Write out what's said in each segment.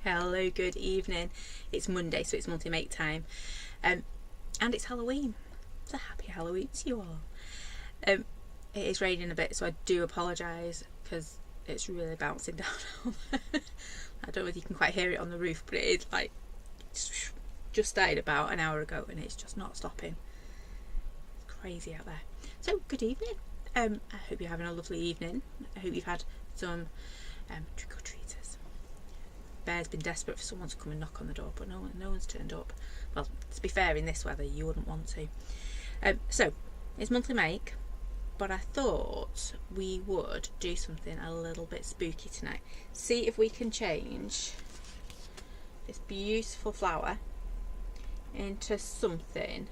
Hello, good evening. It's Monday, so it's monthly make time. And it's Halloween. So happy Halloween to you all. It is raining a bit, so I do apologise because it's really bouncing down. I don't know if you can quite hear it on the roof, but it is like just started about an hour ago and it's just not stopping. It's crazy out there. So good evening. I hope you're having a lovely evening. I hope you've had some trick-or-treaters. Bear's been desperate for someone to come and knock on the door, but no one's turned up. Well, to be fair, in this weather you wouldn't want to. So it's monthly make, but I thought we would do something a little bit spooky tonight. See if we can change this beautiful flower into something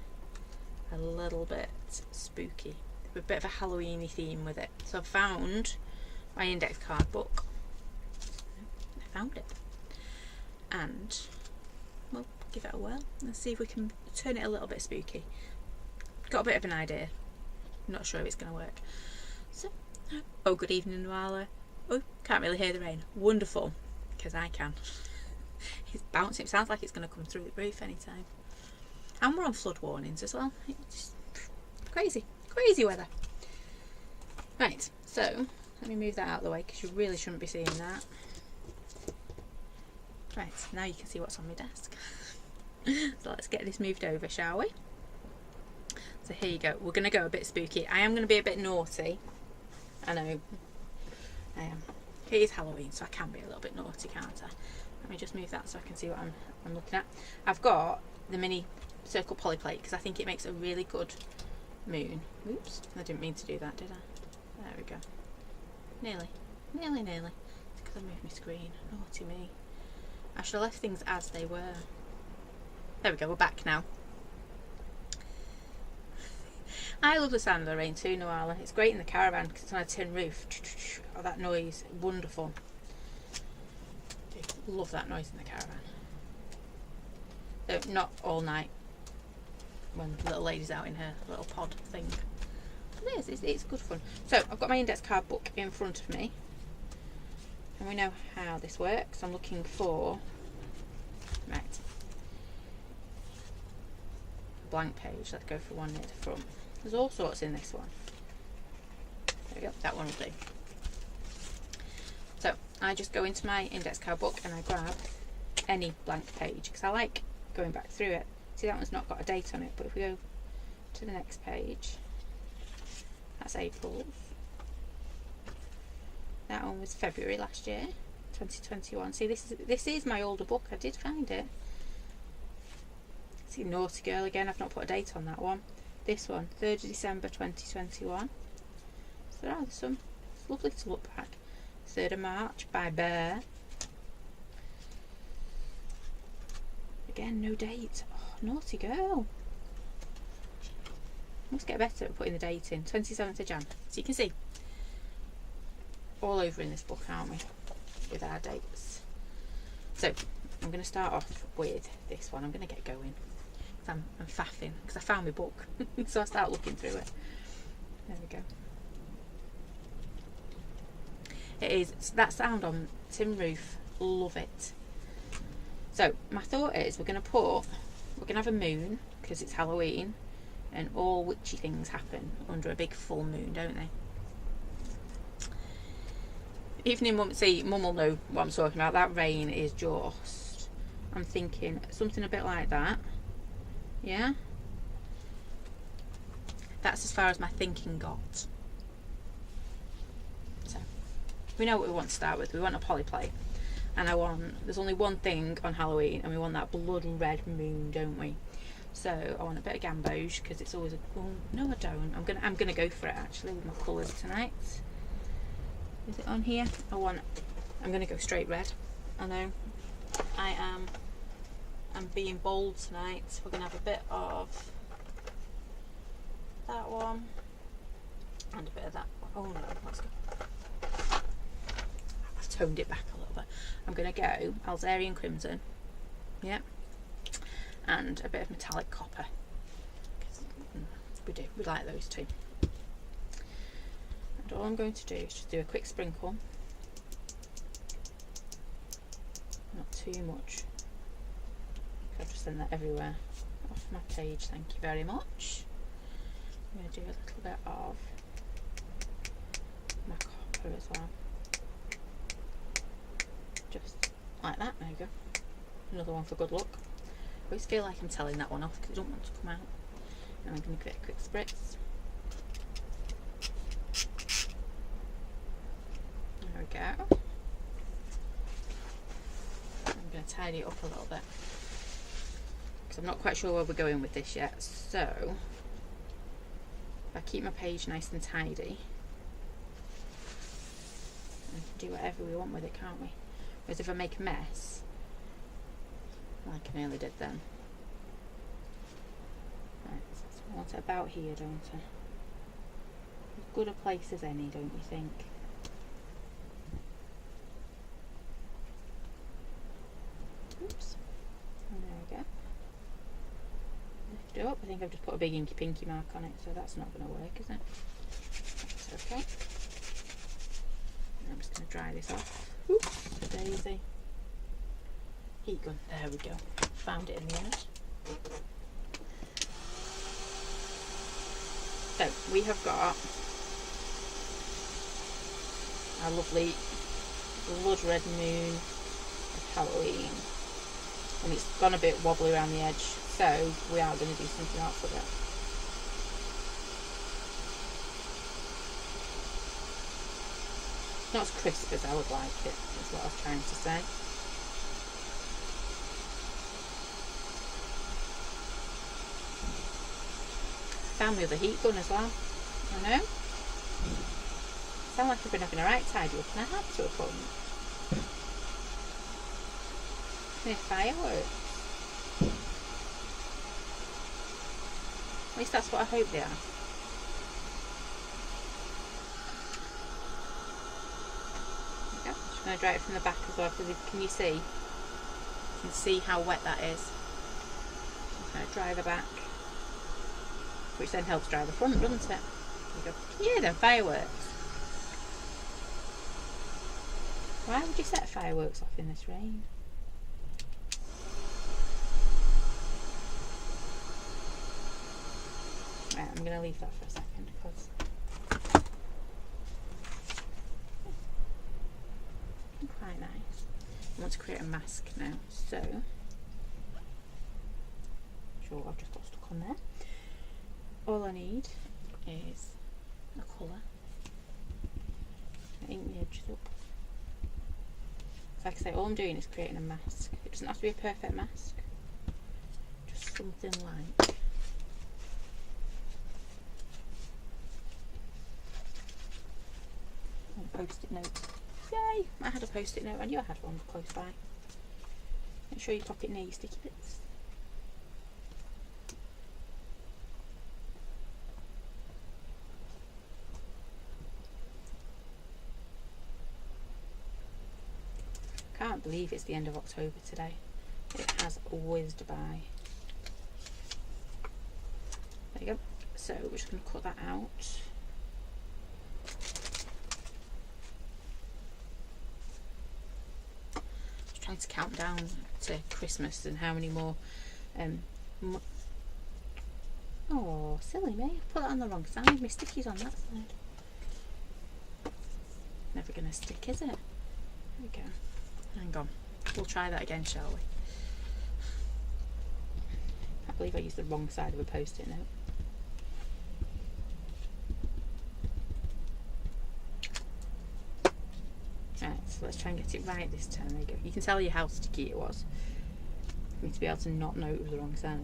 a little bit spooky, with a bit of a Halloweeny theme with it. So I've found my index card book. I found it, and we'll give it a whirl and see if we can turn it a little bit spooky. Got a bit of an idea. I'm not sure if it's going to work. So, oh, good evening, Noala. Oh, can't really hear the rain. Wonderful, because I can. It's bouncing. It sounds like it's going to come through the roof anytime. And we're on flood warnings as well. It's crazy weather. Right, so let me move that out of the way because you really shouldn't be seeing that. Right, now you can see what's on my desk. So let's get this moved over, shall we? So here you go. We're going to go a bit spooky. I am going to be a bit naughty. I know. I am. It is Halloween, so I can be a little bit naughty, can't I? Let me just move that so I can see what I'm looking at. I've got the mini circle poly plate because I think it makes a really good moon. Oops, I didn't mean to do that, did I? There we go. Nearly. It's because I moved my screen. Naughty me. I should have left things as they were. There we go, we're back now. I love the sound of the rain too, Noala. It's great in the caravan because it's on a tin roof. Oh, that noise, wonderful. Love that noise in the caravan. Though not all night when the little lady's out in her little pod thing. But it's good fun. So I've got my index card book in front of me, and we know how this works. I'm looking for a blank page. Let's go for one near the front. There's all sorts in this one. There we go, that one will do. So I just go into my index card book and I grab any blank page because I like going back through it. See, that one's not got a date on it, but if we go to the next page, that's April's. That one was February last year, 2021. See, this is my older book. I did find it. See, Naughty Girl again. I've not put a date on that one. This one, 3rd of December 2021. So there are some. It's lovely to look back. 3rd of March by Bear. Again, no date. Oh, Naughty Girl. Must get better at putting the date in. 27th of Jan. So you can see, all over in this book, aren't we? With our dates. So I'm going to start off with this one. I'm going to get going. I'm faffing because I found my book. So I start looking through it. There we go. It is that sound on tin roof. Love it. So my thought is we're going to have a moon because it's Halloween and all witchy things happen under a big full moon, don't they? Evening Mum, see, Mum will know what I'm talking about. That rain is just, I'm thinking something a bit like that. Yeah? That's as far as my thinking got. So, we know what we want to start with. We want a poly plate. And there's only one thing on Halloween, and we want that blood red moon, don't we? So, I want a bit of gamboge, because it's always no I don't. I'm gonna go for it, actually, with my colours tonight. Is it on here? I'm gonna go straight red. I know. I'm being bold tonight. We're gonna have a bit of that one and a bit of that one. Oh no, let's go. I've toned it back a little bit. I'm gonna go Alzarian Crimson, yeah, and a bit of metallic copper. We like those two. And all I'm going to do is just do a quick sprinkle. Not too much. I've just sent that everywhere off my page, thank you very much. I'm going to do a little bit of my copper as well. Just like that, there you go. Another one for good luck. I always feel like I'm telling that one off because I don't want to come out. And I'm going to give it a quick spritz. There we go. I'm going to tidy it up a little bit because I'm not quite sure where we're going with this yet. So, if I keep my page nice and tidy, we can do whatever we want with it, can't we? Whereas if I make a mess, like I nearly did then. Right, so I want it about here, don't I? As good a place as any, don't you think? Oops. And there we go. Lift it up. I think I've just put a big inky pinky mark on it, so that's not going to work, is it? That's okay. And I'm just going to dry this off. Oops, a daisy. Heat gun. There we go. Found it in the end. So we have got our lovely blood red moon of Halloween, and it's gone a bit wobbly around the edge, so we are going to do something else with it. Not as crisp as I would like it, is what I was trying to say. Found the other heat gun as well. I know. Sound like I've been having a right tidy up, and I had to a point. They're fireworks. At least that's what I hope they are. Okay, I'm just going to dry it from the back as well, because can you see? You can see how wet that is. I'm going to dry the back, which then helps dry the front, doesn't it? There you go. Can you hear them fireworks? Why would you set fireworks off in this rain? Right, I'm going to leave that for a second because quite nice. I want to create a mask now, so sure I've just got stuck on there. All I need is a colour. Ink the edges up. Like I say, all I'm doing is creating a mask. It doesn't have to be a perfect mask. Just something like post-it note. Yay! I had a post-it note. I knew I had one close by. Make sure you pop it near your sticky bits. Can't believe it's the end of October today. It has whizzed by. There you go. So we're just going to cut that out. Just trying to count down to Christmas and how many more. Oh, silly me! I put that on the wrong side. My sticky's on that side. Never going to stick, is it? There we go. Hang on, we'll try that again, shall we? I believe I used the wrong side of a post-it note. Right, so let's try and get it right this time. There you go. You can tell you how sticky it was for me to be able to not know it was the wrong side.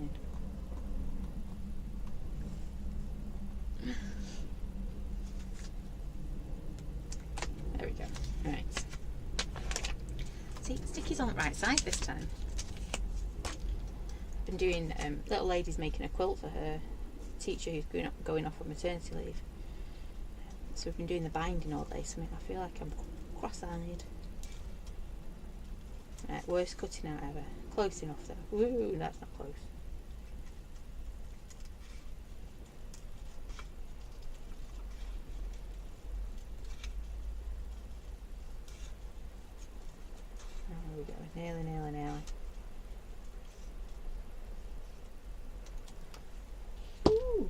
There we go. Right. See, sticky's on the right side this time. I've been doing, little lady's making a quilt for her teacher who's going off on maternity leave. So we've been doing the binding all day, so I feel like I'm cross-eyed. Right, worst cutting out ever. Close enough though. Woo, that's not close. Nearly, nearly, nearly. Ooh.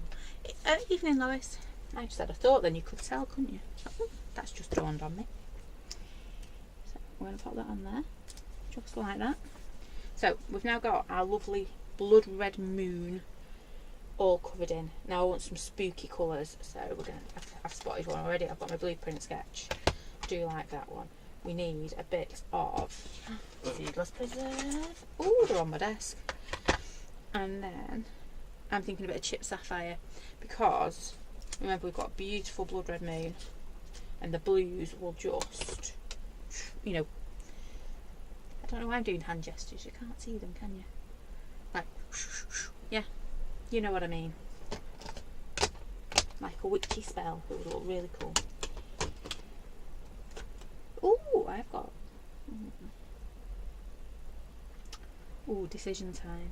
Evening, Lois. I just had a thought then, you could tell, couldn't you? That's just dawned on me. So we're going to pop that on there, just like that. So we've now got our lovely blood red moon all covered in. Now I want some spooky colours, so we're going to, I've spotted one already. I've got my blueprint sketch. Do like that one. We need a bit of Seedless Preserve. Oh, they're on my desk. And then I'm thinking a bit of Chipped Sapphire, because remember we've got a beautiful blood red moon, and the blues will just, you know, I don't know why I'm doing hand gestures, you can't see them, can you? Like, yeah, you know what I mean. Like a witchy spell, it would look really cool. Ooh, I've got, ooh, decision time.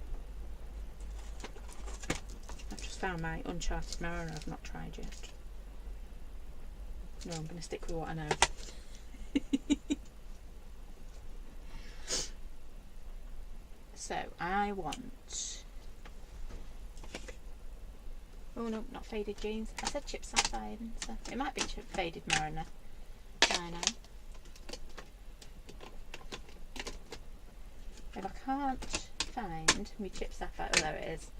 I've just found my Uncharted Mirror and I've not tried yet. No, I'm going to stick with what I know. So, I want... Oh no, not Faded Jeans. I said Chipped Sapphire, didn't I? It might be Faded Mariner. I know. If I can't find my Chipped Sapphire... Oh, there it is.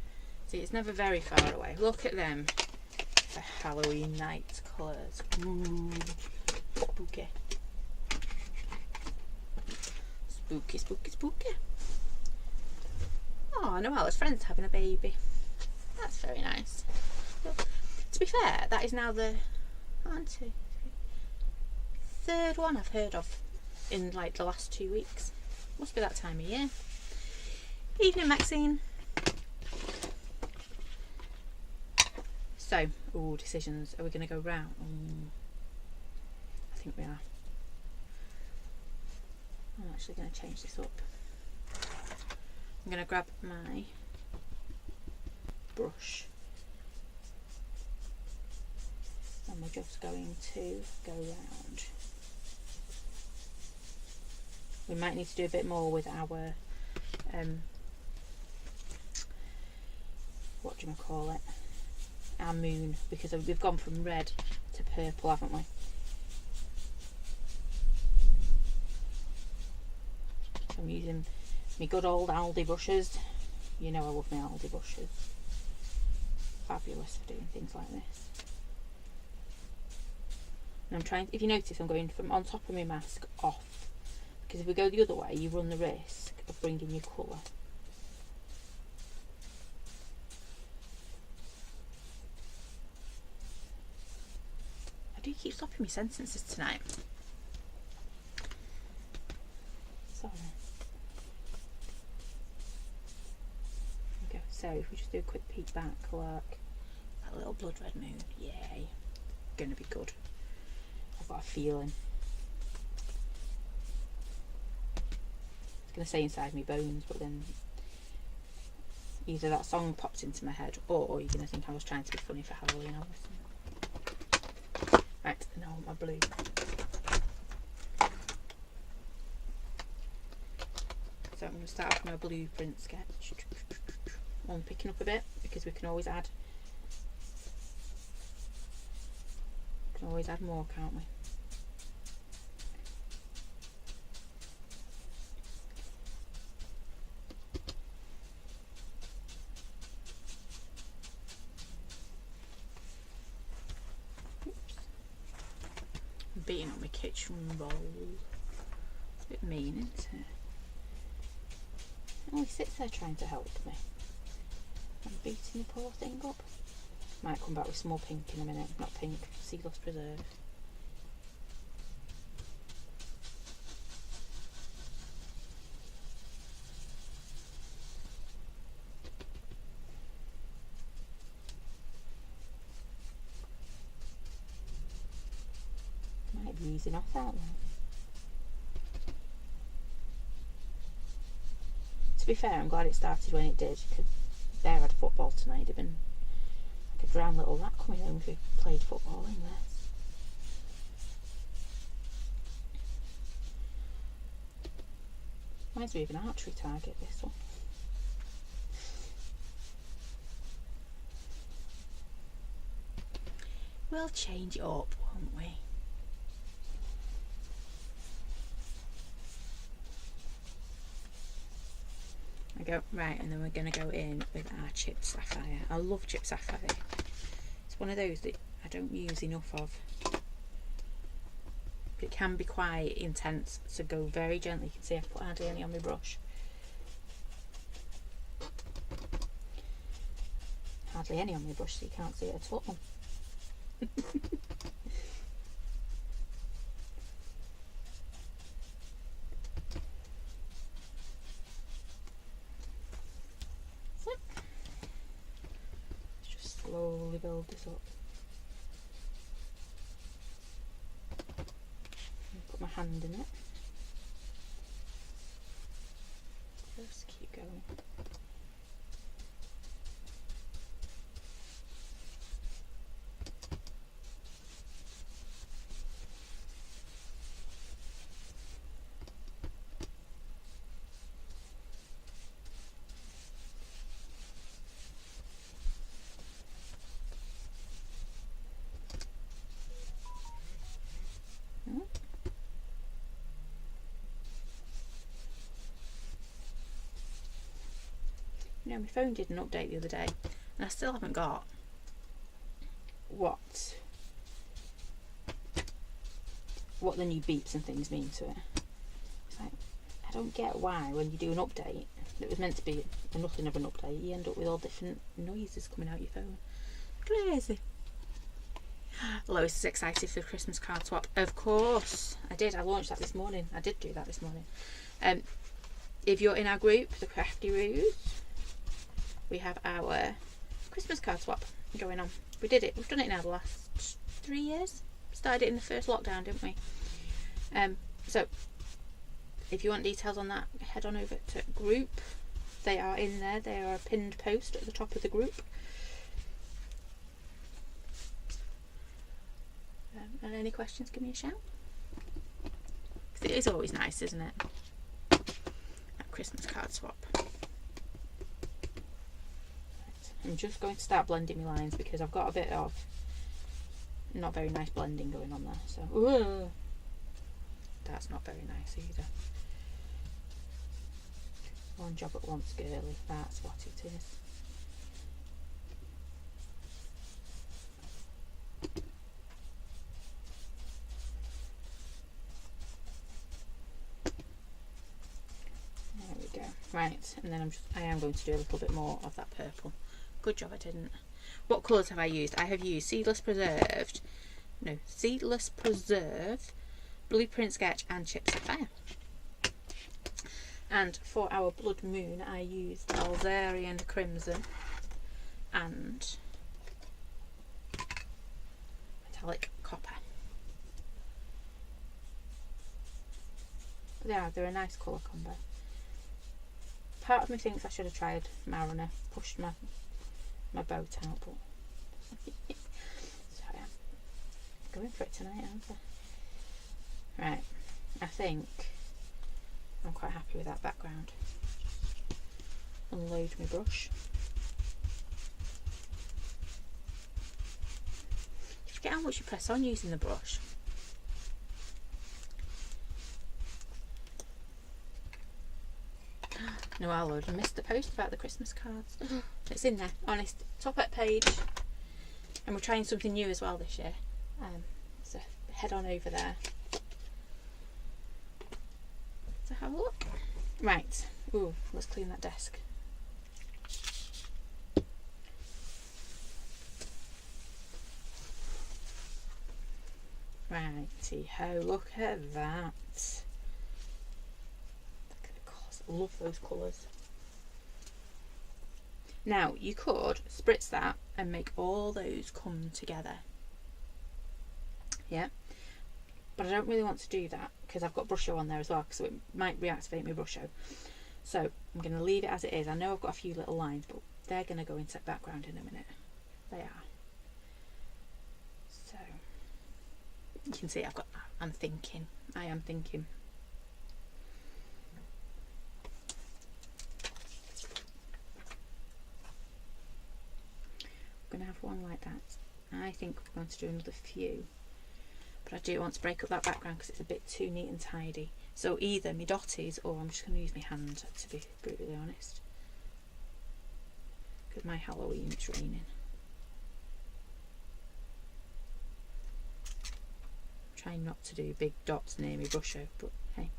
See, it's never very far away. Look at them. The Halloween night colours. Ooh, spooky. Spooky, spooky, spooky. Oh, Noella's friend's having a baby. That's very nice. Well, to be fair, that is now the 1, 2, 3, third one I've heard of in like the last 2 weeks. Must be that time of year. Evening, Maxine. So, ooh, decisions. Are we going to go round? I think we are. I'm actually going to change this up. I'm going to grab my brush and we're just going to go round. We might need to do a bit more with our what do you call it, our moon, because we've gone from red to purple, haven't we? So I'm using my good old Aldi brushes. You know I love my Aldi brushes. Fabulous for doing things like this. And I'm trying, if you notice, I'm going from on top of my mask off, because if we go the other way you run the risk of bringing your colour. I do keep stopping my sentences tonight. Sorry. There we go. So if we just do a quick peek back, look. That little blood red moon. Yay. Gonna be good. I've got a feeling. I was gonna say inside my bones, but then either that song popped into my head or you're gonna think I was trying to be funny for Halloween or something. Right, now I want my blue. So I'm going to start off my blueprint sketch. I'm picking up a bit because we can always add. We can always add more, can't we? I'm beating on my kitchen bowl. It's a bit mean, isn't it? Oh, he sits there trying to help me. I'm beating the poor thing up. Might come back with some more pink in a minute. Not pink, Seedless Preserve. Might be easing off that one. To be fair, I'm glad it started when it did, because there had football tonight. It'd have been like a drowned little rat coming home if we played football in this. Reminds me of an archery target, this one. We'll change it up, won't we? I go, right, and then we're going to go in with our chipped sapphire. I love chipped sapphire. It's one of those that I don't use enough of. It can be quite intense, so go very gently. You can see I've put hardly any on my brush. Hardly any on my brush, so you can't see it at all. Just slowly build this up. Put my hand in it. Just keep going. You know, my phone did an update the other day, and I still haven't got what the new beeps and things mean to it. It's like, I don't get why when you do an update that was meant to be nothing of an update, you end up with all different noises coming out your phone. Crazy. Lois is excited for the Christmas card swap. Of course, I did. I launched that this morning. I did do that this morning. If you're in our group, the Crafty Roos, we have our Christmas card swap going on. We did it. We've done it now the last 3 years. Started it in the first lockdown, didn't we? So if you want details on that, head on over to group. They are in there. They are a pinned post at the top of the group. And any questions, give me a shout. 'Cause it is always nice, isn't it? That Christmas card swap. I'm just going to start blending my lines because I've got a bit of not very nice blending going on there. So that's not very nice either. One job at once, girly. That's what it is. There we go. Right, and then I am going to do a little bit more of that purple. Good job I didn't. What colours have I used? I have used Seedless Preserve, Blueprint Sketch and Chipped Sapphire. And for our Blood Moon I used Alzarian Crimson and Metallic Copper. Yeah, they're a nice colour combo. Part of me thinks I should have tried Mariner, pushed my boat out, but so yeah, going for it tonight, aren't I? Right, I think I'm quite happy with that background. Unload my brush. You forget how much you press on using the brush. No, I would have missed the post about the Christmas cards. It's in there, honest. Top up page. And we're trying something new as well this year. So head on over there to have a look. Right. Ooh, let's clean that desk. Righty ho, look at that. Love those colours. Now you could spritz that and make all those come together, yeah, but I don't really want to do that because I've got Brusho on there as well, so it might reactivate my Brusho. So I'm going to leave it as it is. I know I've got a few little lines, but they're going to go into the background in a minute. They are. So you can see I am thinking. like that. I think we're going to do another few, but I do want to break up that background because it's a bit too neat and tidy. So either my dotties, or I'm just going to use my hand, to be brutally honest, because my Halloween's raining. I'm trying not to do big dots near my brusho, but hey,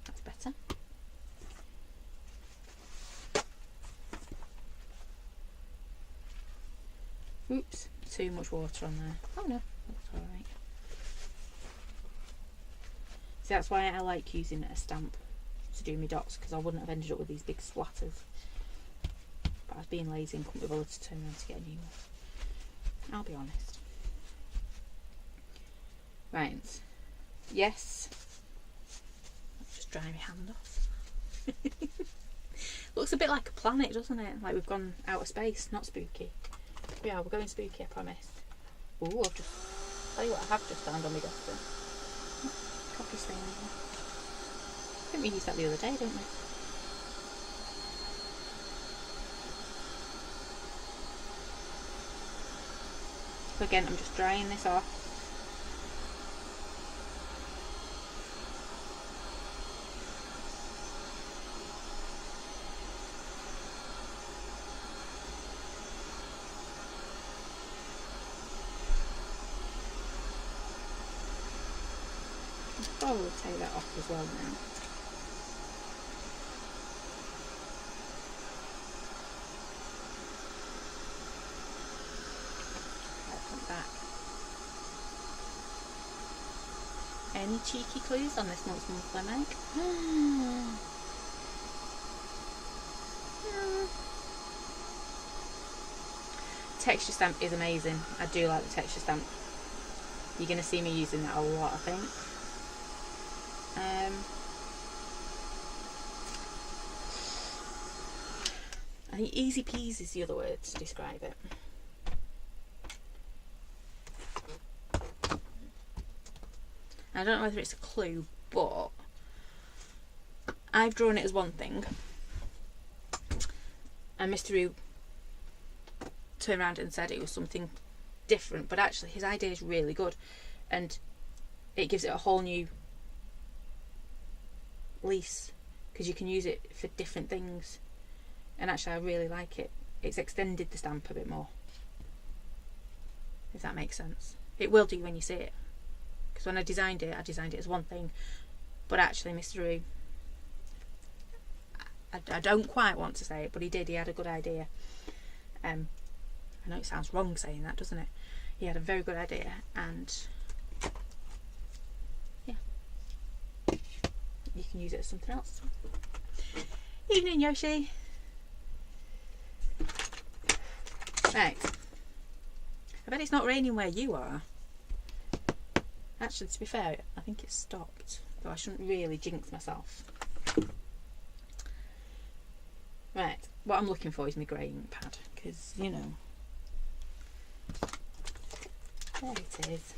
that's better. Oops, too much water on there. Oh no, that's alright. See, that's why I like using a stamp to do my dots, because I wouldn't have ended up with these big splatters. But I was being lazy and couldn't be bothered to turn around to get a new one. I'll be honest. Right. Yes. Let's just dry my hand off. Looks a bit like a planet, doesn't it? Like we've gone out of space, not spooky. Yeah, we're going spooky, I promise. Ooh, I've just... tell you what, I have just found on my desk. Coffee stain on there. I think we used that the other day, didn't we? So again, I'm just drying this off. I'll probably take that off as well now. I'll come back. Any cheeky clues on this month's monthly make? Texture stamp is amazing. I do like the texture stamp. You're going to see me using that a lot, I think. I think easy peasy is the other word to describe it. I don't know whether it's a clue, but I've drawn it as one thing, and Mr. Roo turned around and said it was something different, but actually his idea is really good, and it gives it a whole new lease, because you can use it for different things, and actually I really like it. It's extended the stamp a bit more, if that makes sense. It will do when you see it, because when I designed it as one thing, but actually Mr. Roo, I don't quite want to say it, but he had a good idea. I know it sounds wrong saying that, doesn't it? He had a very good idea, and yeah, you can use it as something else. Evening, Yoshi. Right, I bet it's not raining where you are. Actually, to be fair, I think it's stopped, though I shouldn't really jinx myself. Right, what I'm looking for is my grey ink pad, because, you know, there it is.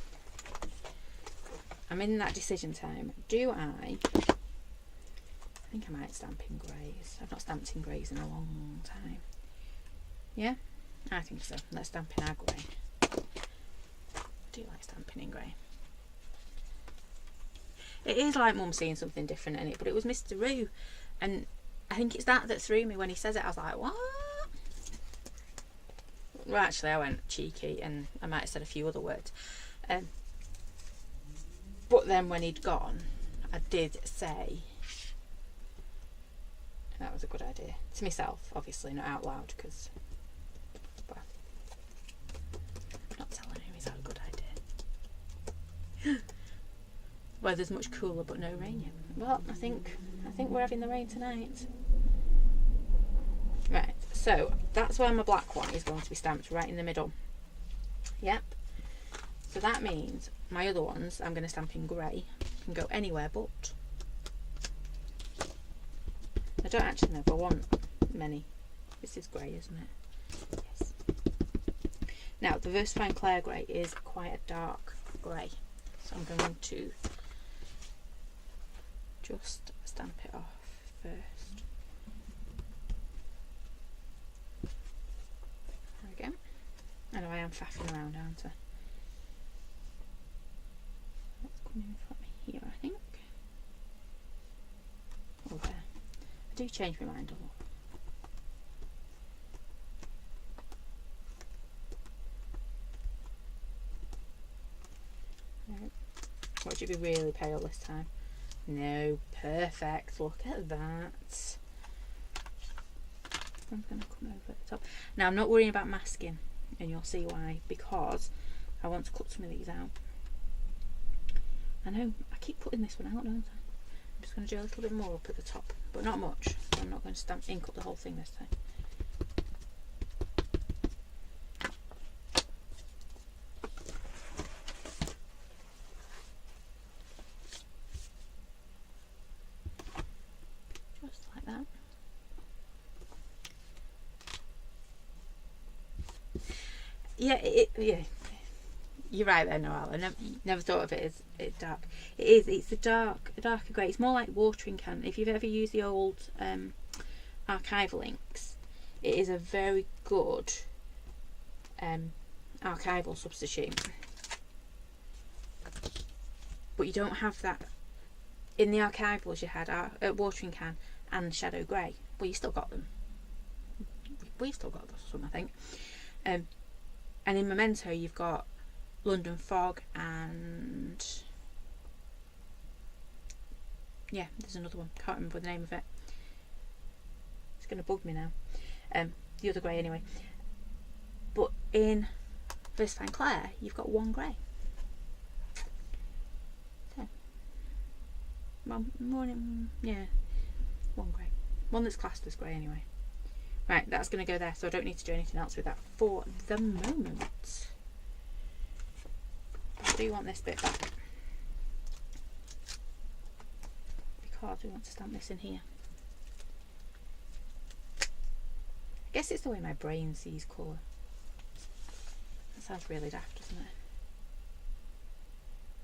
I'm in that decision time. Do I think I might stamp in greys. I've not stamped in greys in a long time. Yeah, I think so. Let's stamp in our grey. I do like stamping in grey. It is like Mum seeing something different in it, but it was Mr. Roo, and I think it's that threw me when he says it. I was like, what? Well, actually, I went cheeky, and I might have said a few other words. But then when he'd gone, I did say that was a good idea. To myself, obviously, not out loud, because, well, I'm not telling him he's had a good idea. Weather's much cooler, but no rain yet. Well, I think we're having the rain tonight. Right, so that's where my black one is going to be stamped, right in the middle. Yep. So that means my other ones I'm going to stamp in grey. Can go anywhere but. I don't actually know if I want many. This is grey, isn't it? Yes. Now, the VersaFine Clair grey is quite a dark grey, so I'm going to just stamp it off first. am faffing around, aren't I? That's coming from here, I think. Oh, there. I do change my mind a lot. No. Watch it be really pale this time. No, perfect. Look at that. I'm going to come over the top. Now, I'm not worrying about masking, and you'll see why, because I want to cut some of these out. I know, I keep putting this one out, don't I? I'm just going to do a little bit more up at the top, but not much. I'm not going to ink up the whole thing this time. Just like that. Yeah, yeah. You're right there, Noelle. I never thought of it as it's dark. It is. It's a darker grey. It's more like watering can. If you've ever used the old archival inks, it is a very good archival substitute. But you don't have that in the archivals. You had watering can and shadow grey. Well, you still got them. We've still got some, I think. And in Memento, you've got London Fog and yeah, there's another one. Can't remember the name of it. It's going to bug me now. The other grey anyway. But in Versifying Claire, you've got one grey. So, well, yeah, one grey. One that's classed as grey anyway. Right, that's going to go there, so I don't need to do anything else with that for the moment. I do want this bit back because we want to stamp this in here. I guess it's the way my brain sees colour. That sounds really daft, doesn't it?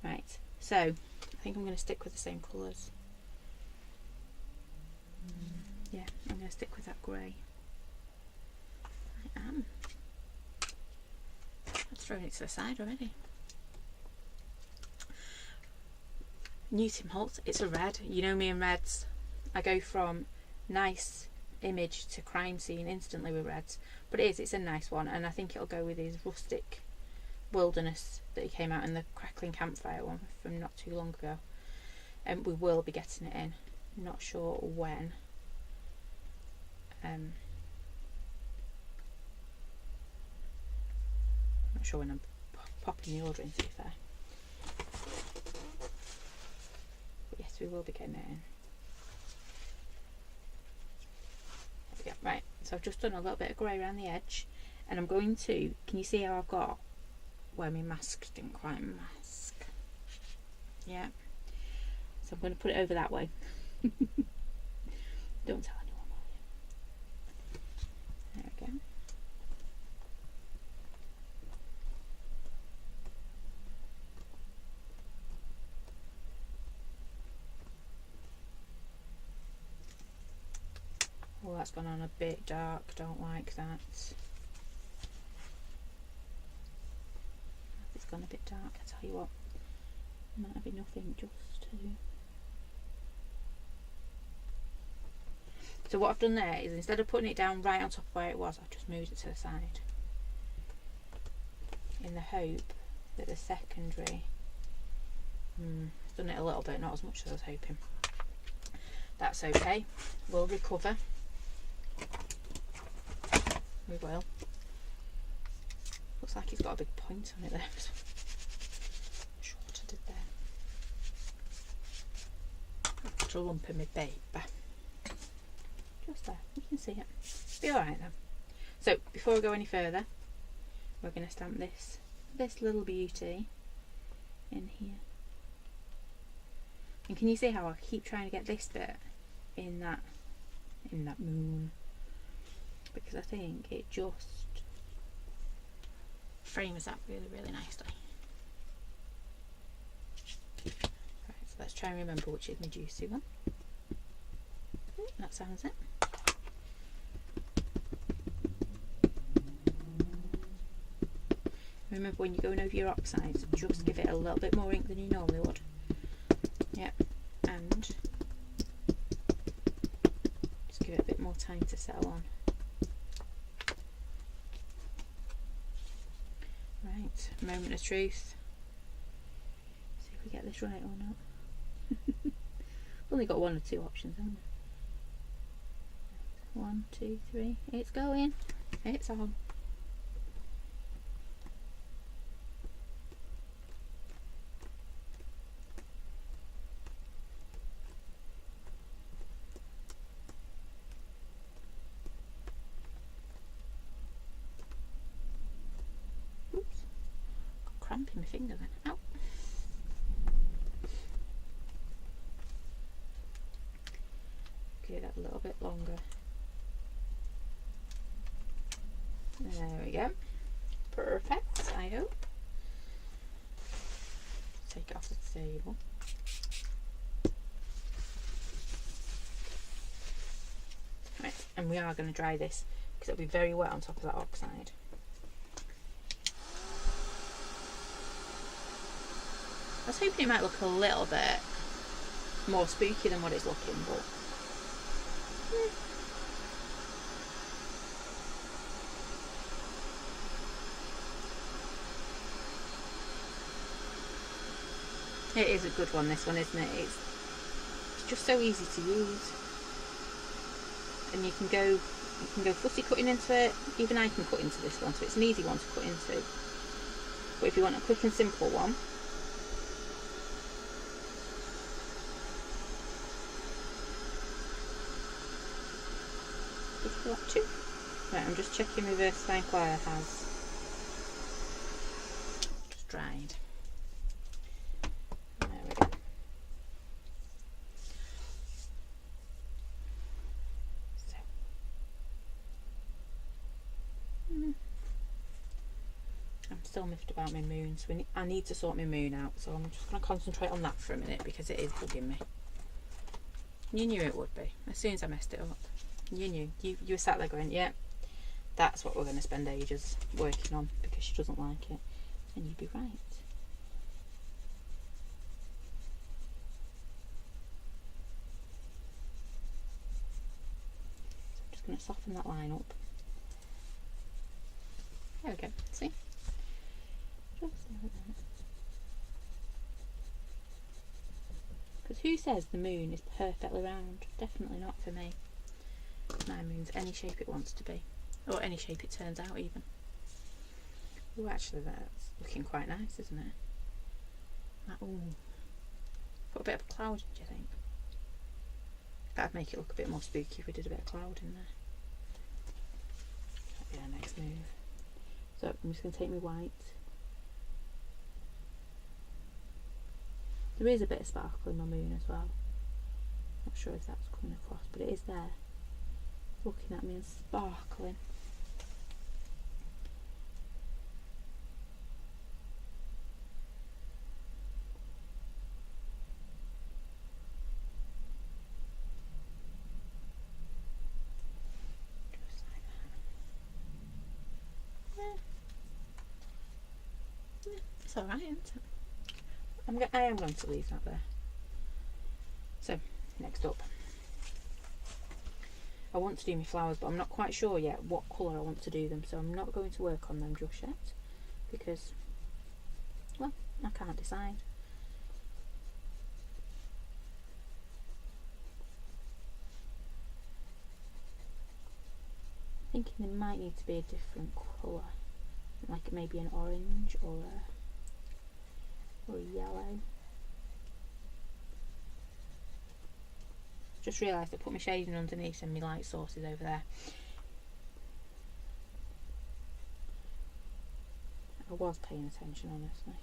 Right, so I think I'm going to stick with the same colours. Yeah, I'm going to stick with that grey. I am. I've thrown it to the side already. New Tim Holtz, it's a red. You know me and reds. I go from nice image to crime scene instantly with reds. But it's a nice one, and I think it'll go with his rustic wilderness that he came out in the Crackling Campfire one from not too long ago. And we will be getting it in. Not sure when. Not sure when I'm popping the order in, to be fair. But yes, we will be getting it in. Yeah, right. So I've just done a little bit of grey around the edge, and I'm going to. Can you see how I've got where my mask didn't quite mask? Yeah. So I'm going to put it over that way. Don't tell anyone, will you? There we go. Oh, that's gone on a bit dark. Don't like that. It's gone a bit dark. I tell you what, might have been nothing just to. So what I've done there is, instead of putting it down right on top of where it was, I've just moved it to the side, in the hope that the secondary. I've done it a little bit, not as much as I was hoping. That's okay. We'll recover. We will. Looks like it's got a big point on it there. Sure what I did there. I've got a lump in my paper. Just there. You can see it. Be alright then. So before we go any further, we're going to stamp this little beauty in here. And can you see how I keep trying to get this bit in that moon? Because I think it just frames that really, really nicely. Right, so let's try and remember which is my juicy one. That sounds it. Remember, when you're going over your oxides, just give it a little bit more ink than you normally would. Yep, and just give it a bit more time to settle on. Right, moment of truth. See if we get this right or not. Only got one or two options, haven't we? 1, 2, 3. It's going. It's on. Oops. Got cramp in my finger then. Ow. That a little bit longer. There we go. Perfect, I hope. Take it off the table. Right, and we are going to dry this because it'll be very wet on top of that oxide. I was hoping it might look a little bit more spooky than what it's looking, but it is a good one, this one, isn't it? It's just so easy to use, and you can go fussy cutting into it. Even I can cut into this one, so it's an easy one to cut into. But if you want a quick and simple one, too. Right, I'm just checking my VersaFine Clair has just dried. There we go. So, I'm still miffed about my moon, so I need to sort my moon out. So I'm just going to concentrate on that for a minute because it is bugging me. You knew it would be as soon as I messed it up. You knew. You were sat there going, yeah, that's what we're going to spend ages working on because she doesn't like it. And you'd be right. So I'm just going to soften that line up. There we go. See? Just like that. Because who says the moon is perfectly round? Definitely not for me. My moon's any shape it wants to be, or any shape it turns out even. Oh, actually that's looking quite nice, isn't it? Oh, put a bit of a cloud, do you think? That'd make it look a bit more spooky if we did a bit of cloud in there. That'd be our next move. So I'm just going to take my white. There is a bit of sparkle in my moon as well. Not sure if that's coming across, but it is there. Looking at me and sparkling. Just like that. Yeah. It's alright, isn't it? I am going to leave that there. So, next up. I want to do my flowers, but I'm not quite sure yet what colour I want to do them, so I'm not going to work on them just yet because, well, I can't decide. Thinking they might need to be a different colour, like maybe an orange or a yellow. Just realised I put my shading underneath and my light sources over there. I was paying attention, honestly.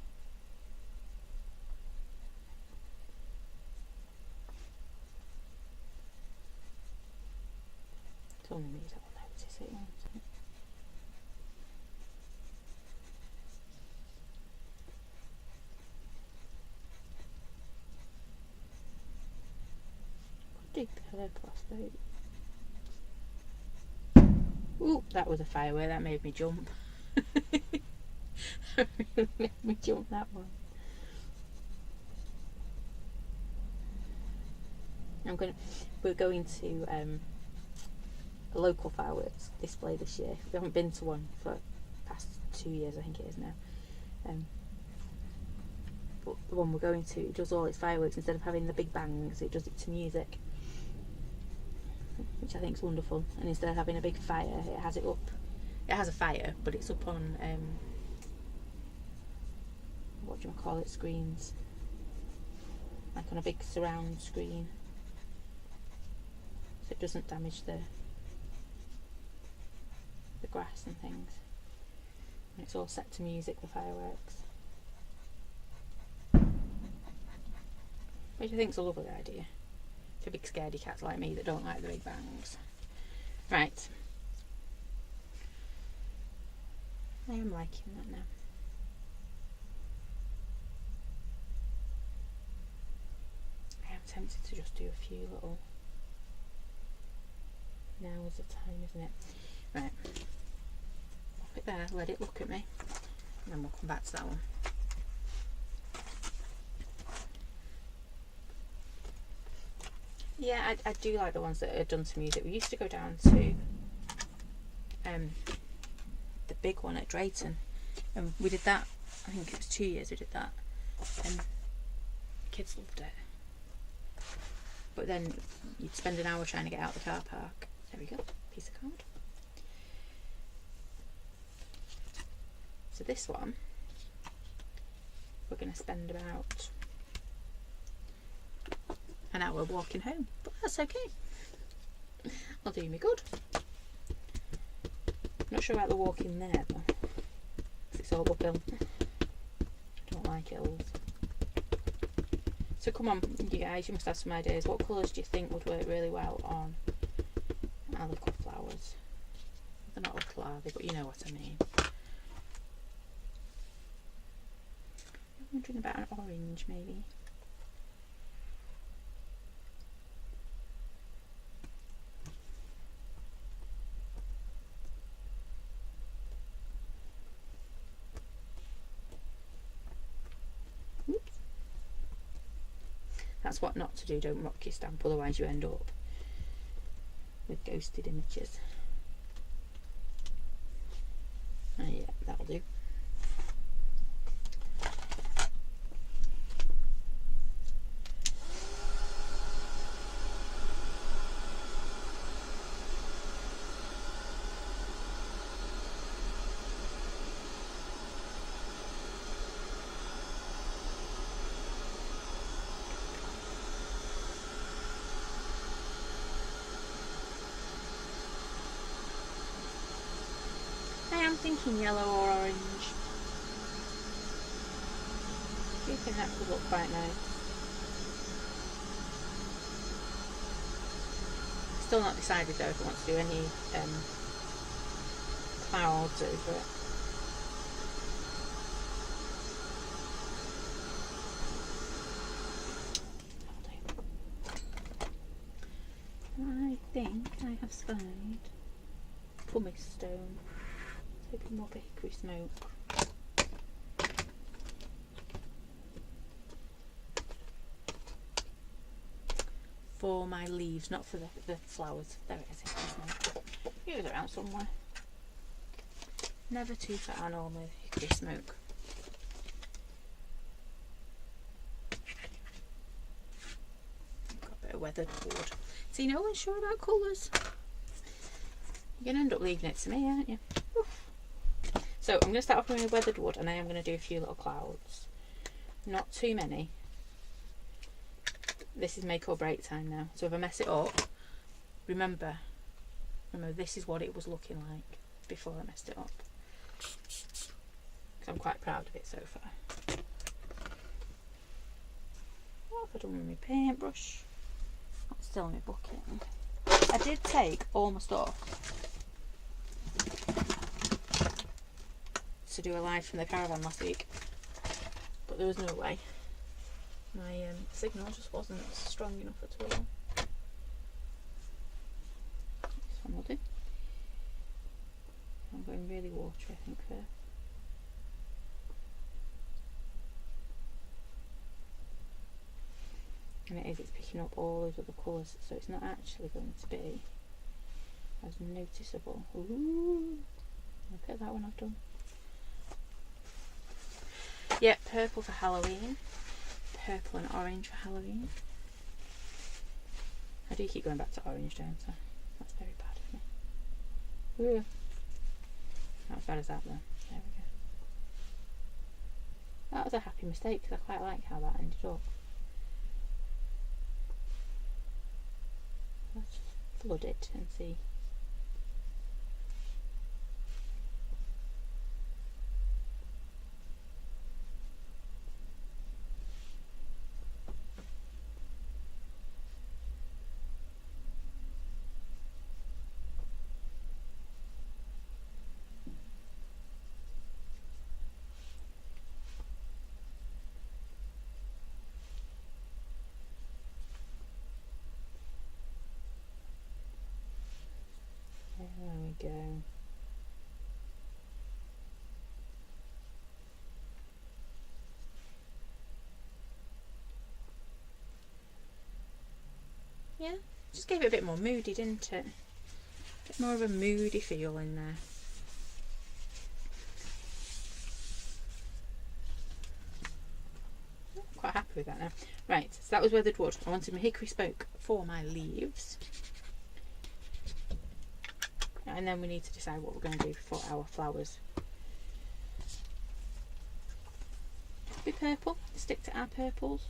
It's only me that will notice it, won't it? Dig purple, I suppose. Ooh, that was a firework, that made me jump. Let me jump that one. We're going to a local fireworks display this year. We haven't been to one for the past 2 years, I think it is now. But the one we're going to, it does all its fireworks, instead of having the big bangs, it does it to music, which I think is wonderful. And instead of having a big fire, it has it up. It has a fire, but it's up on what do you call it? Screens, like on a big surround screen, so it doesn't damage the grass and things. And it's all set to music, the fireworks, which I think is a lovely idea for big scaredy cats like me that don't like the big bangs. Right, I am liking that now. I am tempted to just do a few little. Now is the time, isn't it? Right, pop it there, let it look at me, and then we'll come back to that one. Yeah, I do like the ones that are done to music. We used to go down to the big one at Drayton, and we did that. I think it was 2 years we did that, and kids loved it. But then you'd spend an hour trying to get out the car park. There we go, piece of card. So this one, we're going to spend about an hour walking home, but that's okay. I'll do me good. Not sure about the walking there though, because it's all uphill. I don't like hills. So come on, you guys, you must have some ideas. What colours do you think would work really well on our little flowers? They're not little, are they? But you know what I mean. I'm wondering about an orange, maybe. That's what not to do, don't rock your stamp, otherwise you end up with ghosted images. Yeah, that'll do. I'm thinking yellow or orange. Do you think that could look quite nice? Still not decided though if I want to do any clouds over it. I think I have spied pumice stone. Hoping more for hickory smoke. For my leaves, not for the flowers. There it is, hickory smoke. It was around somewhere. Never too far on with hickory smoke. Got a bit of weathered wood. See, no one's sure about colours. You're going to end up leaving it to me, aren't you? Oof. So I'm going to start off with weathered wood, and I am going to do a few little clouds. Not too many. This is make or break time now. So if I mess it up, remember this is what it was looking like before I messed it up. Because I'm quite proud of it so far. What have I done with my paintbrush? That's still in my bucket. I did take all my stuff to do a live from the caravan last week, but there was no way. My signal just wasn't strong enough at all. This one will do. I'm going really watery, I think, there. And it's picking up all those other colours, so it's not actually going to be as noticeable. Ooh, look at that one I've done. Yeah, purple for Halloween. Purple and orange for Halloween. I do keep going back to orange, don't I? That's very bad of me. Ooh. Not as bad as that though. There we go. That was a happy mistake because I quite like how that ended up. Let's flood it and see. There we go. Yeah, just gave it a bit more moody, didn't it? A bit more of a moody feel in there. I'm quite happy with that now. Right, so that was weathered wood. I wanted my hickory smoke for my leaves. And then we need to decide what we're going to do for our flowers. Be purple, stick to our purples.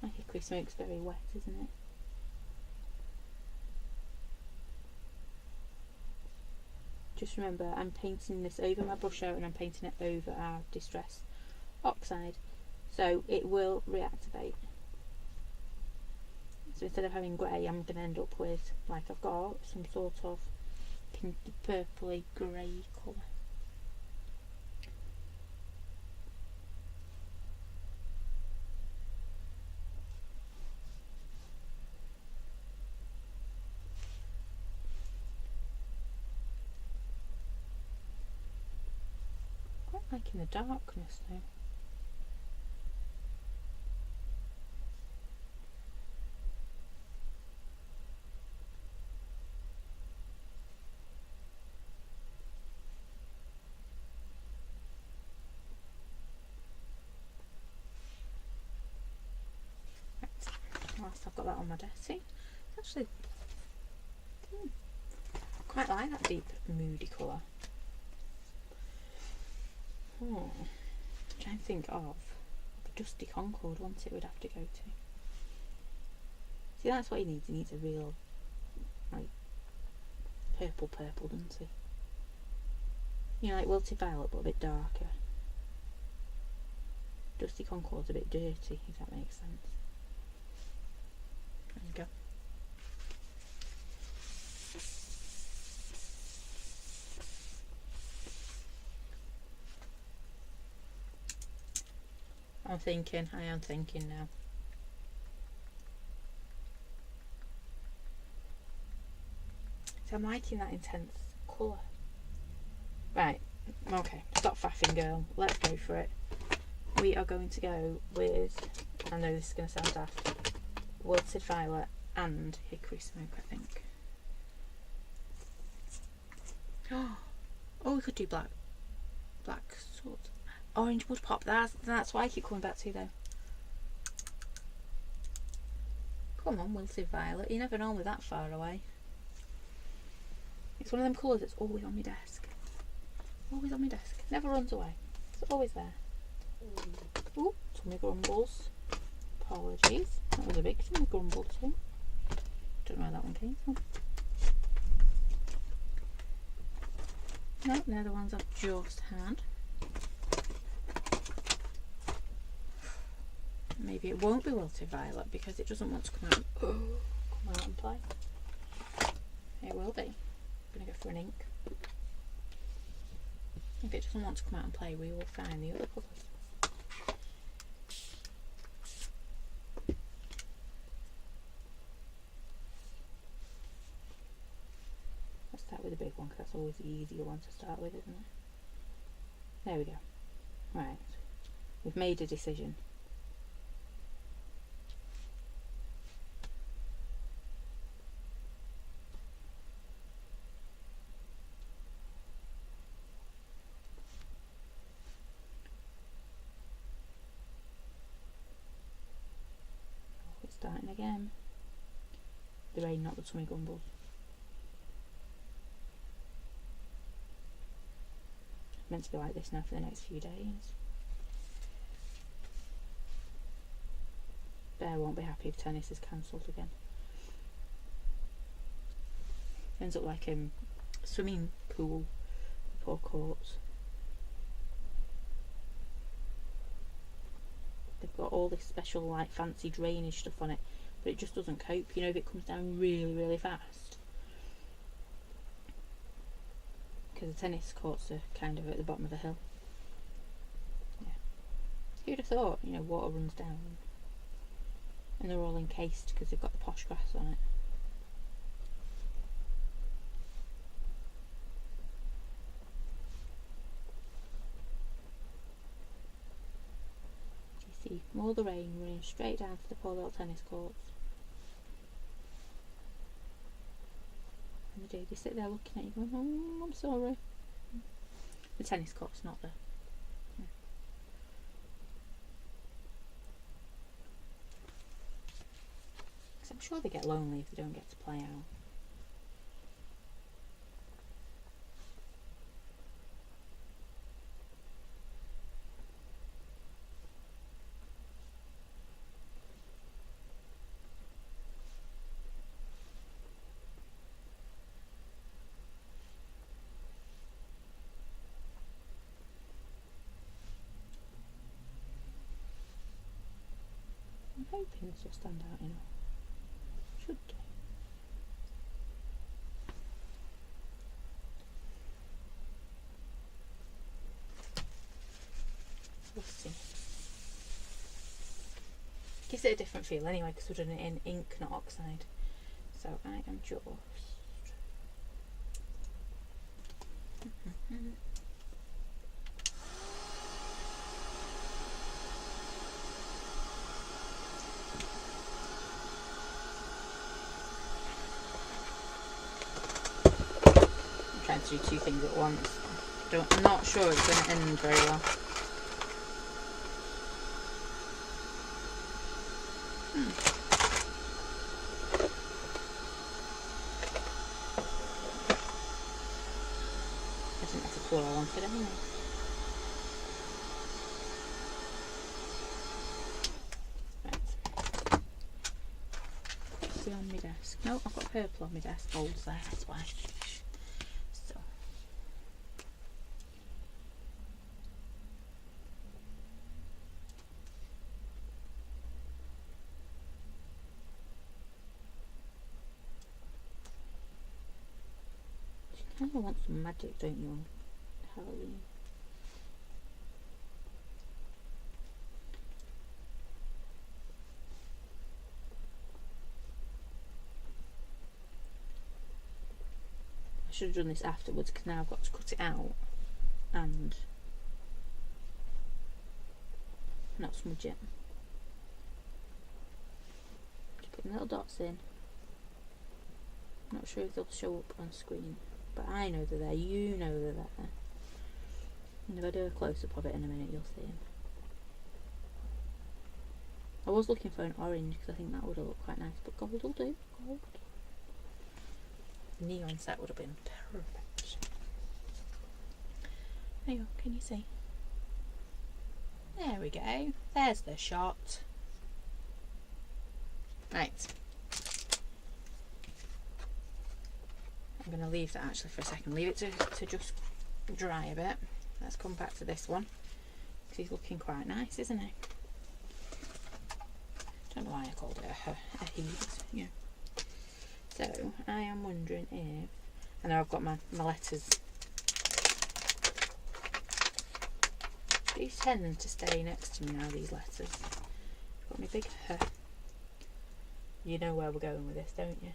My hickory smoke's very wet, isn't it? Just remember, I'm painting this over my brush out and I'm painting it over our Distress Oxide, so it will reactivate. So instead of having grey, I'm going to end up with, like I've got, some sort of pinky purpley grey colour. Quite liking the darkness though. Whilst I've got that on my desk, see, actually, I quite like that deep moody colour. Trying to think of the Dusty Concord one it would have to go to. See, that's what he needs. He needs a real, like, purple, doesn't he? You know, like Wilted Violet, but a bit darker. Dusty Concord's a bit dirty, if that makes sense. There you go. I am thinking now. So I'm liking that intense colour. Right, okay, stop faffing girl, let's go for it. We are going to go with, I know this is going to sound daft, Wilted Violet and Hickory Smoke, I think. Oh, we could do black sort. Orange would pop. That's why I keep coming back to though. Come on, Wilted Violet. You never know me that far away. It's one of them colours that's always on my desk. Always on my desk. Never runs away. It's always there. Ooh, tummy grumbles. Apologies. That was a big tummy grumble too. Don't know where that one came from. No, they're the ones I've just had. Maybe it won't be Wilted Violet because it doesn't want to come out and play. It will be. I'm going to go for an ink. If it doesn't want to come out and play, we will find the other colours. Let's start with the big one because that's always the easier one to start with, isn't it? There we go. Right. We've made a decision. Starting again. The rain, not the tummy grumbles. It's meant to be like this now for the next few days. Bear won't be happy if tennis is cancelled again. Ends up like a swimming pool, poor courts. They've got all this special like fancy drainage stuff on it, but it just doesn't cope, you know, if it comes down really, really fast. Because the tennis courts are kind of at the bottom of the hill. Yeah. Who'd have thought, you know, water runs down. And they're all encased because they've got the posh grass on it. You see all the rain running straight down to the poor little tennis courts. And they sit there looking at you going, oh, I'm sorry. The tennis court's not there. Yeah. I'm sure they get lonely if they don't get to play out. I'm hoping this will stand out enough. Should do. We'll see. Gives it a different feel anyway because we're doing it in ink, not oxide. So I am just trying to do two things at once. I'm not sure it's going to end very well. I think that's all I wanted anyway. Right. See on my desk. No, I've got purple on my desk. Gold's there, that's why. So. You kind of want some magic, don't you, on Halloween? I should have done this afterwards because now I've got to cut it out and not smudge it. Just putting little dots in. Not sure if they'll show up on screen, but I know they're there, you know they're there. And if I do a close-up of it in a minute, you'll see them. I was looking for an orange because I think that would have looked quite nice, but gold will do. Gold. The neon set would have been perfect. There you go, can you see? There we go. There's the shot. Right. I'm going to leave that actually for a second. Leave it to just dry a bit. Let's come back to this one. Because he's looking quite nice, isn't he? Don't know why I called it a heat. Yeah. So, I am wondering if... I know I've got my letters. These tend to stay next to me now, these letters. I've got my big H. You know where we're going with this, don't you?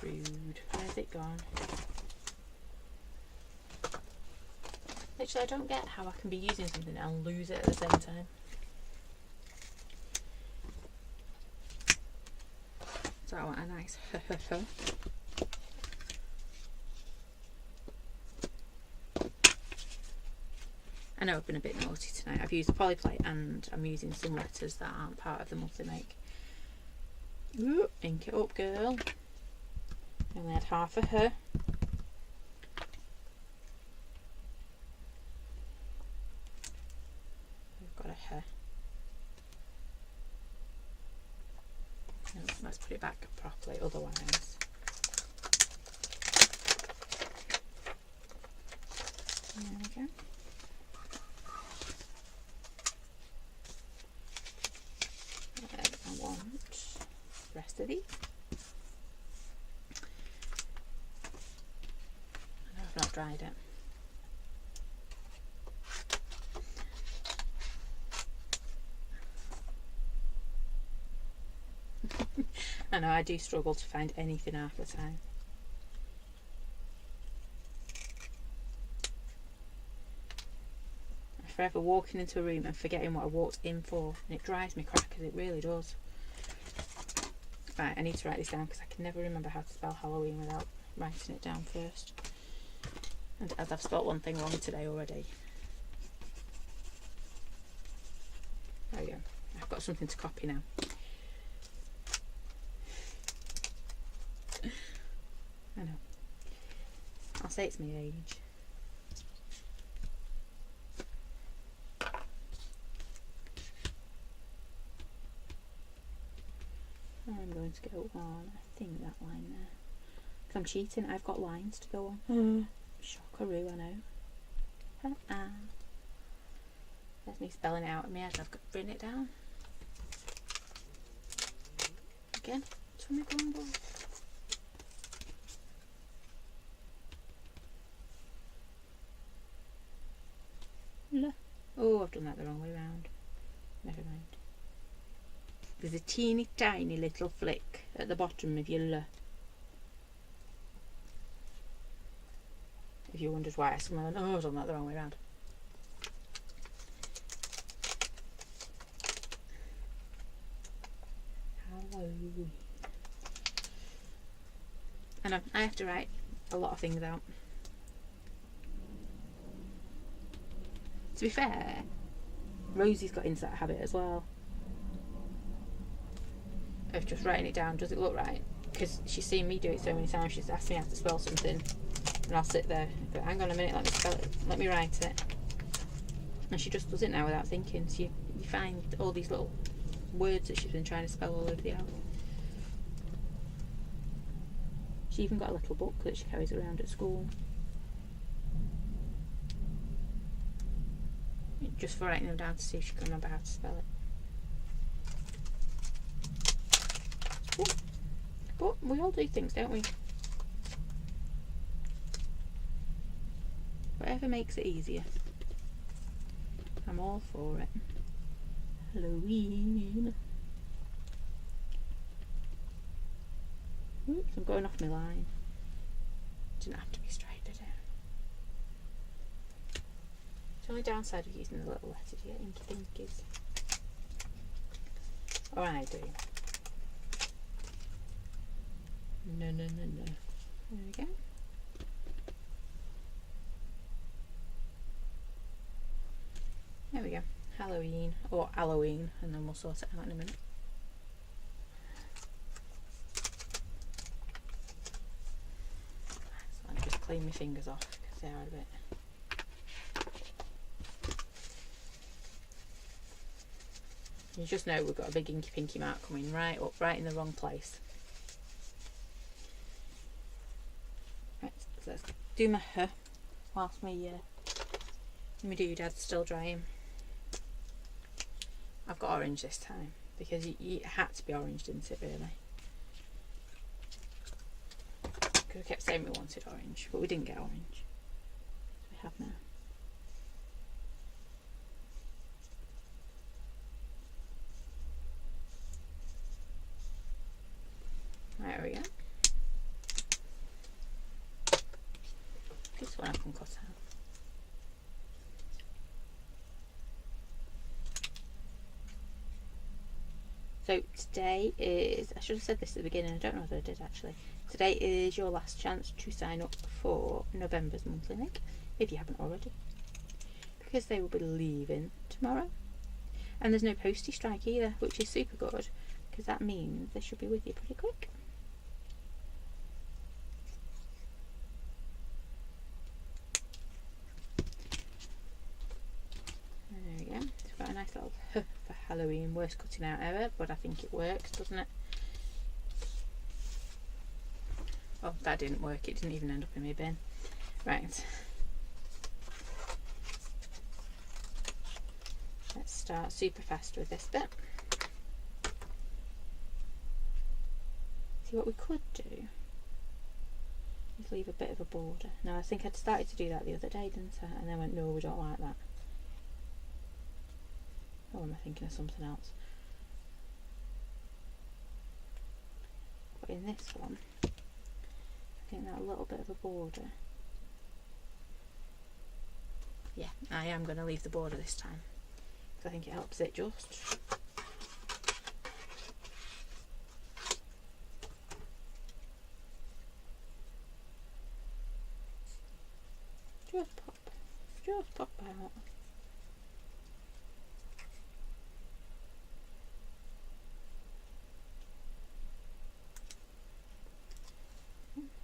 Rude. Where's it gone? Literally, I don't get how I can be using something and lose it at the same time. So I want a nice I know I've been a bit naughty tonight. I've used the Polyplate and I'm using some letters that aren't part of the monthly make. Ooh, ink it up, girl. I only had half of her. We've got a her. Let's put it back properly, otherwise. There we go. I want the rest of these. I know I've not dried it. I know I do struggle to find anything half the time. I'm forever walking into a room and forgetting what I walked in for, and it drives me crackers, it really does. Right, I need to write this down because I can never remember how to spell Halloween without writing it down first. And as I've spelt one thing wrong today already. There we go. I've got something to copy now. I know. I'll say it's my age. I'm going to go on, I think, that line there. Because I'm cheating, I've got lines to go on. Shockaroo, I know. There's me spelling it out in my head. I've got to bring it down. Again, it's from my grumble. Oh, I've done that the wrong way round. Never mind. There's a teeny tiny little flick at the bottom of your L. If you wondered why I suddenly went, oh, I've done that the wrong way round. Halloween. And I have to write a lot of things out. To be fair, Rosie's got into that habit as well of just writing it down. Does it look right? Because she's seen me do it so many times. She's asked me how to spell something, and I'll sit there and go, hang on a minute, let me spell it, let me write it. And she just does it now without thinking. So you find all these little words that she's been trying to spell all over the house. She even got a little book that she carries around at school, just for writing them down to see if she can remember how to spell it. Ooh. But we all do things, don't we? Whatever makes it easier. I'm all for it. Halloween. Oops, I'm going off my line. Didn't have to be straight, did it? The only downside of using the little letters, you get inky pinkies. Or I do. No. There we go. There we go. Halloween, or Halloween, and then we'll sort it out in a minute. So I just clean my fingers off because they are a bit. You just know we've got a big inky pinky mark coming right up, right in the wrong place. Right, so let's do my hair whilst my doodad's still drying. I've got orange this time because it had to be orange, didn't it, really? Because we kept saying we wanted orange, but we didn't get orange. We have now. There we go. This one I can cut out. So today is, I should have said this at the beginning, I don't know if I did actually. Today is your last chance to sign up for November's monthly make, if you haven't already. because they will be leaving tomorrow. And there's no postie strike either, which is super good, because that means they should be with you pretty quick. There we go. It's got a nice little for Halloween, worst cutting out ever, but I think it works, doesn't it? Oh, that didn't work. It didn't even end up in my bin. Right. Let's start super fast with this bit. See, what we could do is leave a bit of a border. Now, I think I'd started to do that the other day, didn't I? And then went, no, we don't like that. Or am I thinking of something else? But in this one, I think that little bit of a border. Yeah, I am going to leave the border this time, because I think it helps it just. Just pop out.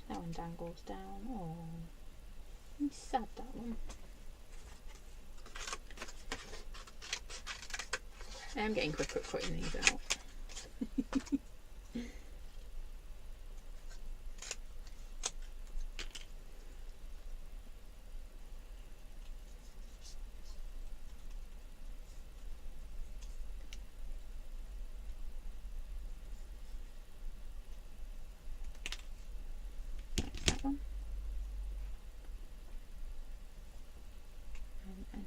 That one dangles down. Oh, I'm sad, that one. I am getting quicker at cutting these out. That one. And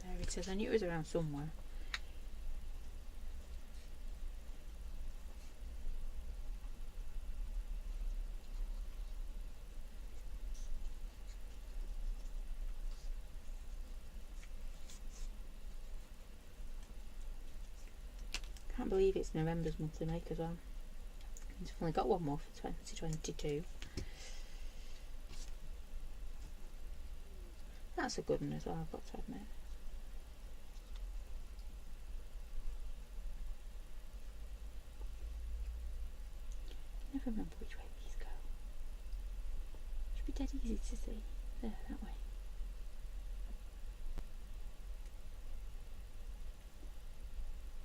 there it is. I knew it was around somewhere. Can't believe it's November's monthly make as well. We've only got one more for 2022. That's a good one as well, I've got to admit. I never remember which way these go. Should be dead easy to see. There, that way.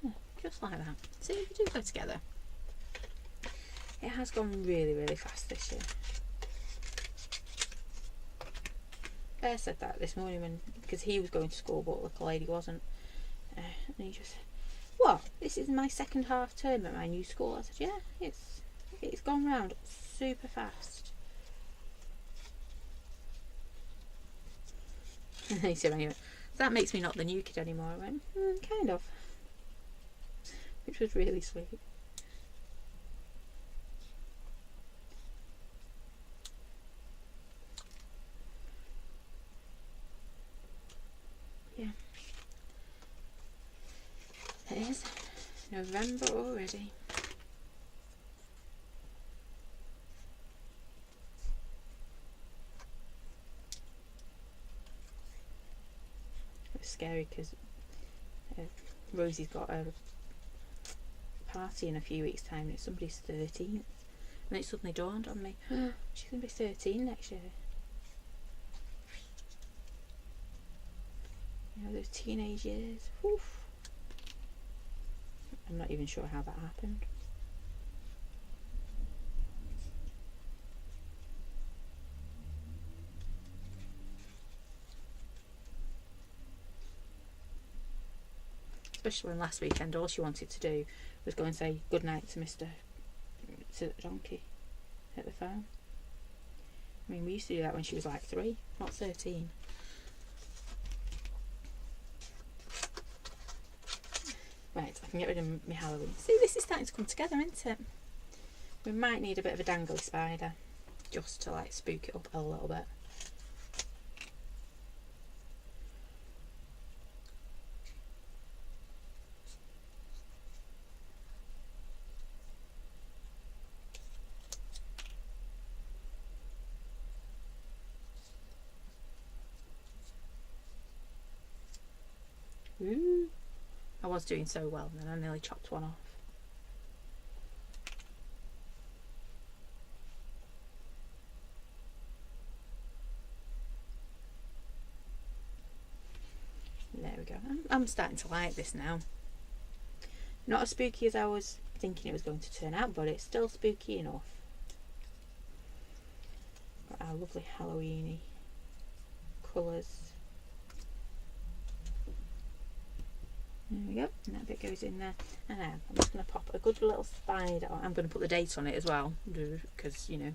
Yeah, just like that. See, we do go together. It has gone really, really fast this year. Bear said that this morning because he was going to school but the little lady wasn't. And he just said, what? This is my second half term at my new school. I said, yeah, it's gone round super fast. And he said, anyway, that makes me not the new kid anymore. I went, kind of. Which was really sweet. Yeah. It is November already. It was scary because Rosie's got a party in a few weeks' time and it's somebody's 13th. And it suddenly dawned on me, she's going to be 13 next year. You know, those teenage years. Oof. I'm not even sure how that happened. Especially when last weekend all she wanted to do was go and say goodnight to the donkey at the phone. I mean, we used to do that when she was like 3, not 13. Right, I can get rid of my Halloween. See, this is starting to come together, isn't it? We might need a bit of a dangly spider just to like spook it up a little bit. I was doing so well, and then I nearly chopped one off. There we go. I'm starting to like this now. Not as spooky as I was thinking it was going to turn out, but it's still spooky enough. Got our lovely Halloweeny colours. There we go, and that bit goes in there. And now I'm just going to pop a good little spider on. I'm going to put the date on it as well, because, you know.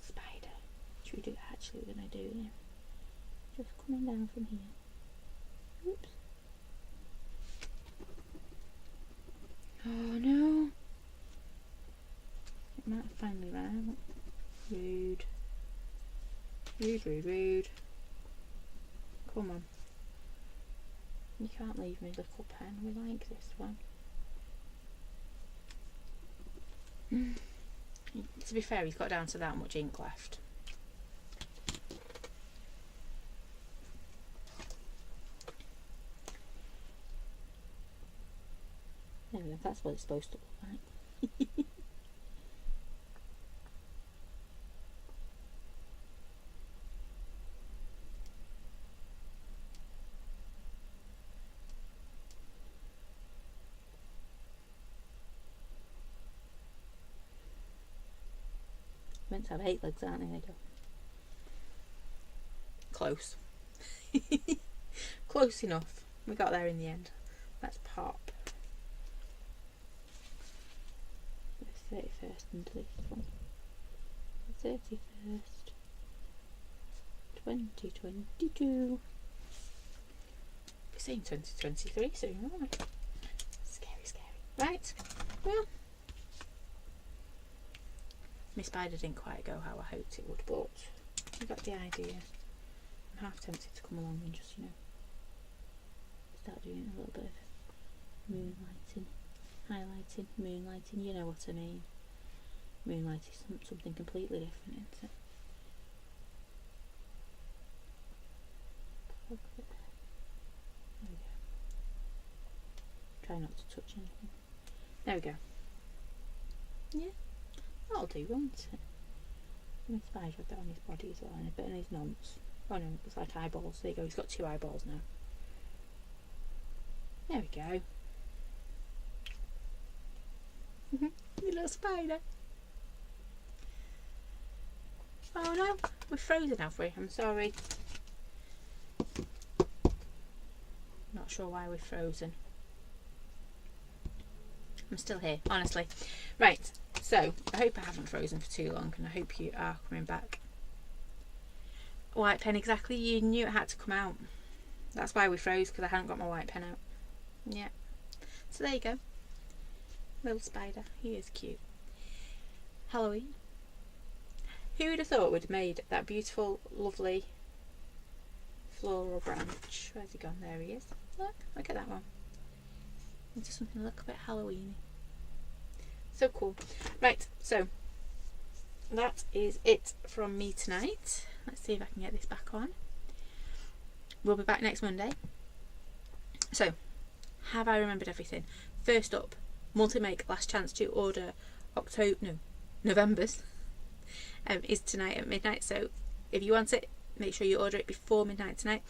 Spider. Should we do that actually? We're going to do it. Just coming down from here. Oops. Oh no. It might have finally run out. Rude. Rude, rude, rude. Come on. You can't leave me, little pen. We like this one. To be fair, he's got down to that much ink left. There we go, that's what it's supposed to look like. Meant to have 8 legs, aren't they? They do. Close. Close enough. We got there in the end. Let's pop the 31st into this one. The 31st, 2022. We're saying 2023 soon, aren't we? Scary, scary. Right. Well, my spider didn't quite go how I hoped it would, but I got the idea. I'm half tempted to come along and just, you know, start doing a little bit of moonlighting, highlighting, moonlighting, you know what I mean. Moonlight is something completely different, isn't it? There we go. Try not to touch anything. There we go. Yeah. That'll do, won't it? And the spider a bit on his body as well, and a bit on his nonce. Oh no, it's like eyeballs. There you go, he's got 2 eyeballs now. There we go. You little spider. Oh no, we're frozen, have we? I'm sorry. Not sure why we're frozen. I'm still here, honestly. Right, so I hope I haven't frozen for too long, and I hope you are coming back. White pen, exactly. You knew it had to come out. That's why we froze, because I hadn't got my white pen out. Yeah. So there you go. Little spider. He is cute. Halloween. Who would have thought we'd have made that beautiful, lovely floral branch? Where's he gone? There he is. Look at that one. Into something a little bit Halloween-y. So cool. Right, so that is it from me tonight. Let's see if I can get this back on. We'll be back next Monday. So, have I remembered everything? First up, Multi-Make last chance to order November's is tonight at midnight. So if you want it, make sure you order it before midnight tonight.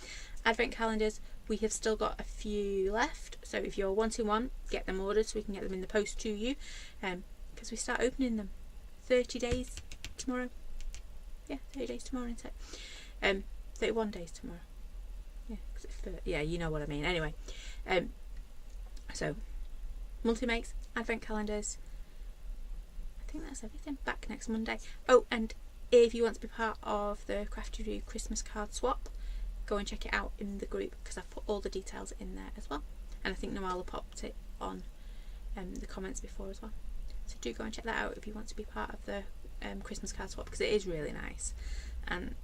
Advent calendars, we have still got a few left, so if you're wanting one, get them ordered so we can get them in the post to you, because we start opening them 30 days tomorrow. Yeah, 30 days tomorrow, isn't it? 31 days tomorrow. Yeah, yeah, you know what I mean. Anyway, so Multi-Makes, Advent calendars. I think that's everything. Back next Monday. Oh, and if you want to be part of the Crafty Review Christmas card swap, go and check it out in the group, because I've put all the details in there as well. And I think Noala popped it on the comments before as well. So do go and check that out if you want to be part of the Christmas card swap, because it is really nice. And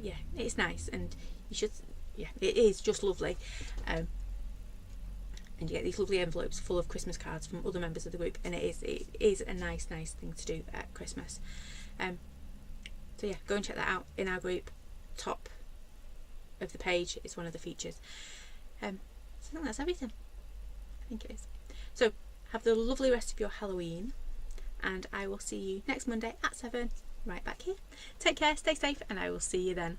yeah, it's nice, and you should, yeah, it is just lovely. And you get these lovely envelopes full of Christmas cards from other members of the group, and it is a nice thing to do at Christmas. So yeah, go and check that out in our group. Top of the page. It's one of the features. So I think that's everything. I think it is. So have the lovely rest of your Halloween, and I will see you next Monday at 7 right back here. Take care, stay safe, and I will see you then.